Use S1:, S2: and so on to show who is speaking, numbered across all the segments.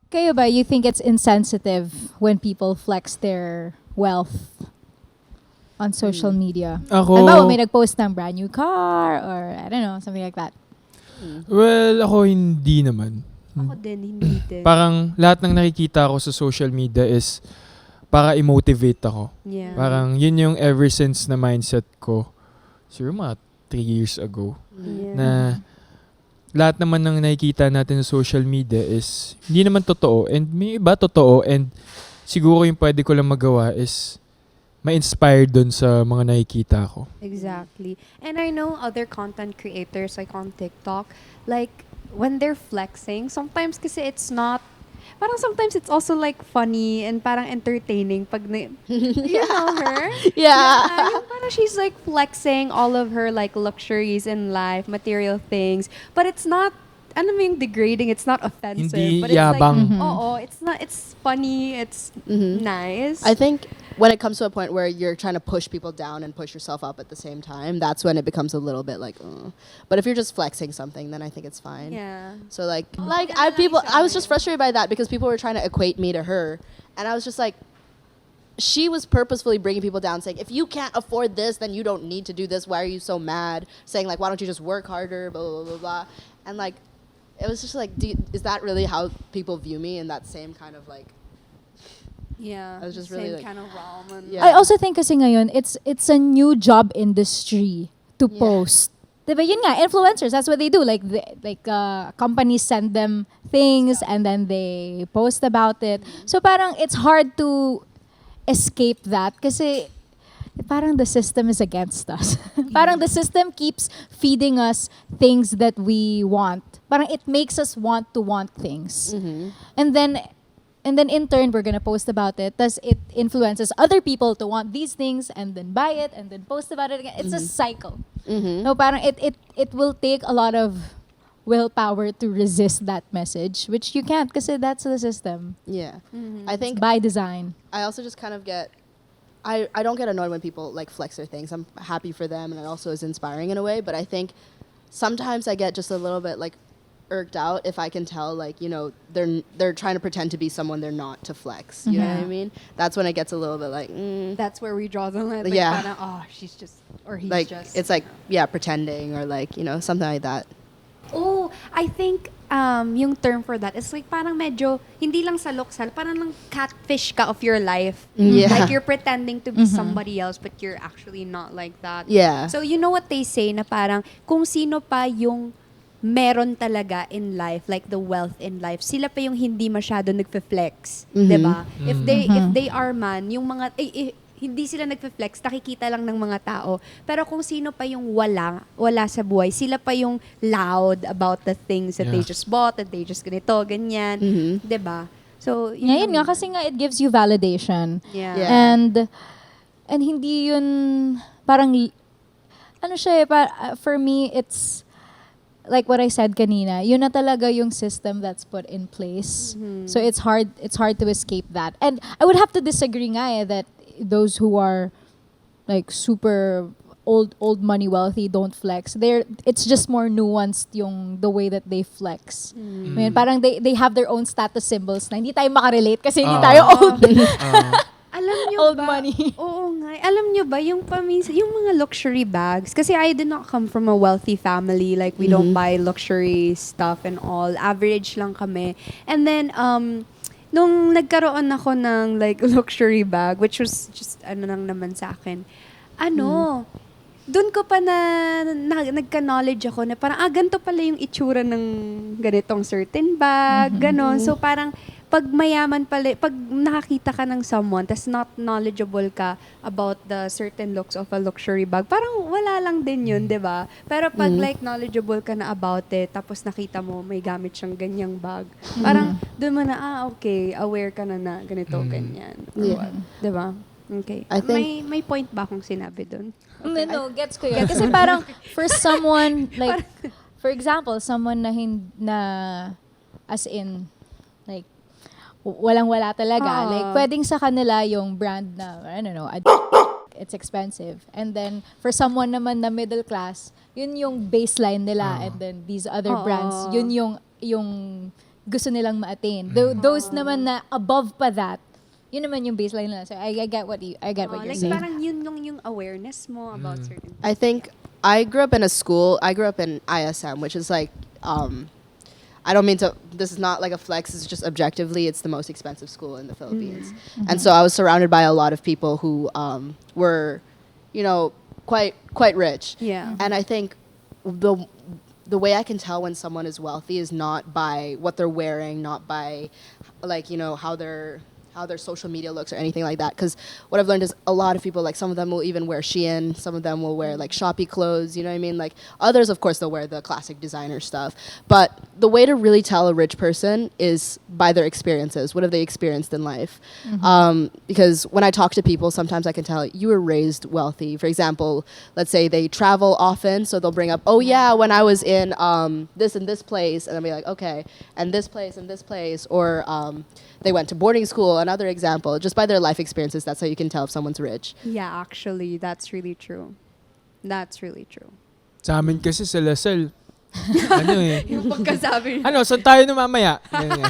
S1: Kayo ba, you think it's insensitive when people flex their wealth on social media? Halimbawa, may nag-post ng brand new car or I don't know, something like that.
S2: Well, ako hindi naman.
S3: Ako din, hindi din.
S2: Parang lahat ng nakikita ko sa social media is para i-motivate ako.
S3: Yeah.
S2: Parang yun yung ever since na mindset ko. Siguro mga 3 years ago.
S3: Yeah.
S2: Na lahat naman ng nakikita natin sa social media is hindi naman totoo. And may iba totoo. And siguro yung pwede ko lang magawa is ma-inspire dun sa mga nakikita ko.
S3: Exactly. And I know other content creators like on TikTok, like when they're flexing, sometimes kasi it's not, parang sometimes it's also like funny and parang entertaining pag you know her?
S4: Yeah.
S3: Yung parang she's like flexing all of her like luxuries in life, material things, but it's not, ano mo yung degrading, it's not offensive.
S2: Hindi
S3: but it's
S2: yabang.
S3: like, it's not, it's funny, it's nice.
S4: I think when it comes to a point where you're trying to push people down and push yourself up at the same time, that's when it becomes a little bit like, But if you're just flexing something, then I think it's fine.
S3: Yeah.
S4: So like I was just frustrated by that because people were trying to equate me to her, and I was just like, she was purposefully bringing people down, saying, if you can't afford this, then you don't need to do this. Why are you so mad? Saying like, why don't you just work harder? Blah blah blah blah. And like, it was just like, is that really how people view me in that same kind of like?
S3: Yeah.
S4: I was just
S3: same
S4: really like,
S3: kind of realm. And
S4: yeah.
S1: I also think kasi ngayon, it's a new job industry to post. Diba? Yun nga, influencers, that's what they do. Like companies send them things and then they post about it. So parang it's hard to escape that kasi parang the system is against us. Parang the system keeps feeding us things that we want. Parang it makes us want things. And then in turn, we're gonna post about it. Thus, it influences other people to want these things and then buy it and then post about it again. It's a cycle. No, parang it will take a lot of willpower to resist that message, which you can't because that's the system.
S4: Yeah. I think
S1: It's by design.
S4: I also just kind of get, I don't get annoyed when people like flex their things. I'm happy for them, and it also is inspiring in a way. But I think sometimes I get just a little bit like irked out if I can tell, like, you know, they're trying to pretend to be someone they're not to flex. You know what I mean? That's when it gets a little bit like,
S3: that's where we draw the line. Like,
S4: Yeah.
S3: parang, she's just, or he's
S4: like
S3: just.
S4: it's like pretending or like, you know, something like that.
S3: Oh, I think yung term for that is like parang medyo, hindi lang sa loksal, parang lang catfish ka of your life.
S4: Yeah.
S3: Like you're pretending to be somebody else but you're actually not like that.
S4: Yeah.
S3: So you know what they say na parang kung sino pa yung meron talaga in life, like the wealth in life, sila pa yung hindi masyado nagfe-flex. 'Di ba? If they are man, yung mga hindi sila nagfe-flex, nakikita lang ng mga tao. Pero kung sino pa yung wala sa buhay, sila pa yung loud about the things that they just bought, that they just ganito, ganyan. 'Di ba? So,
S1: Ngayon nga, kasi nga it gives you validation.
S3: Yeah.
S1: And hindi yun, parang, ano siya for me, it's, like what I said kanina, yun na talaga yung system that's put in place. So it's hard to escape that. And I would have to disagree nga that those who are like super old money wealthy don't flex. It's just more nuanced yung the way that they flex. Ngayon, parang they have their own status symbols na hindi tayo makarelate kasi hindi tayo old.
S3: Alam nyo
S1: Old
S3: ba?
S1: money.
S3: Oo nga. Alam nyo ba, yung mga luxury bags, kasi I did not come from a wealthy family. Like, we don't buy luxury stuff and all. Average lang kami. And then, nung nagkaroon ako ng like luxury bag, which was just ano lang naman sa akin, doon ko pa nagka-knowledge ako na parang, ganito pala yung itsura ng ganitong certain bag, ganon. So parang, pag mayaman pala, pag nakakita ka ng someone, tas not knowledgeable ka about the certain looks of a luxury bag, parang wala lang din yun, di ba? Pero pag like knowledgeable ka na about it, tapos nakita mo may gamit siyang ganyang bag, parang doon mo na, okay, aware ka na ganito, ganyan.
S4: Yeah.
S3: Di ba? Okay.
S4: I think-
S3: May point ba akong sinabi doon?
S1: No, gets ko yun. Kasi parang for someone, like, for example, someone na as in, like, walang-wala talaga. Like, pwedeng sa kanila yung brand na, I don't know, it's expensive. And then, for someone naman na middle class, yun yung baseline nila. And then, these other brands, yun yung gusto nilang ma-attain. Those naman na above pa that, yun naman yung baseline nila. So I get what you're
S3: Like
S1: saying.
S3: parang yun yung awareness mo about certain
S4: I think I grew up in a school. I grew up in ISM, which is like, I don't mean to. This is not like a flex. It's just objectively, it's the most expensive school in the Philippines, and so I was surrounded by a lot of people who were, you know, quite rich.
S3: Yeah.
S4: And I think the way I can tell when someone is wealthy is not by what they're wearing, not by like, you know, how their social media looks or anything like that. Because what I've learned is a lot of people, like some of them will even wear Shein, some of them will wear like Shopee clothes, you know what I mean? Like others, of course, they'll wear the classic designer stuff. But the way to really tell a rich person is by their experiences. What have they experienced in life? Because when I talk to people, sometimes I can tell you were raised wealthy. For example, let's say they travel often, so they'll bring up, oh yeah, when I was in this and this place, and I'll be like, okay, and this place and this place, or they went to boarding school, another example. Just by their life experiences, that's how you can tell if someone's rich.
S3: Yeah, actually, that's really true. That's really true.
S2: Sa amin kasi sa Lasal, ano eh.
S3: Yung pagkasabi
S2: Ano, saan tayo na mamaya? Ganyan.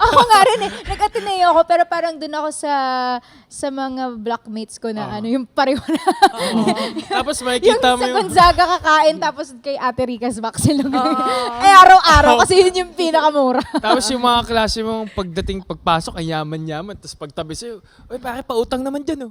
S1: Ako nga rin eh. Nag-Ateneo ako, pero parang dun ako sa mga blockmates ko na ano, yung pareho na.
S2: Tapos
S1: Yung
S2: makikita mo
S1: sa
S2: yung...
S1: Gonzaga kakain, tapos kay Ate Rica's back sila. Eh, araw-araw, kasi yun yung pinakamura.
S2: Tapos yung mga klase mong pagpasok, ay yaman-yaman. Tapos pagtabi sa'yo, uy, bakit pautang naman dyan, oh?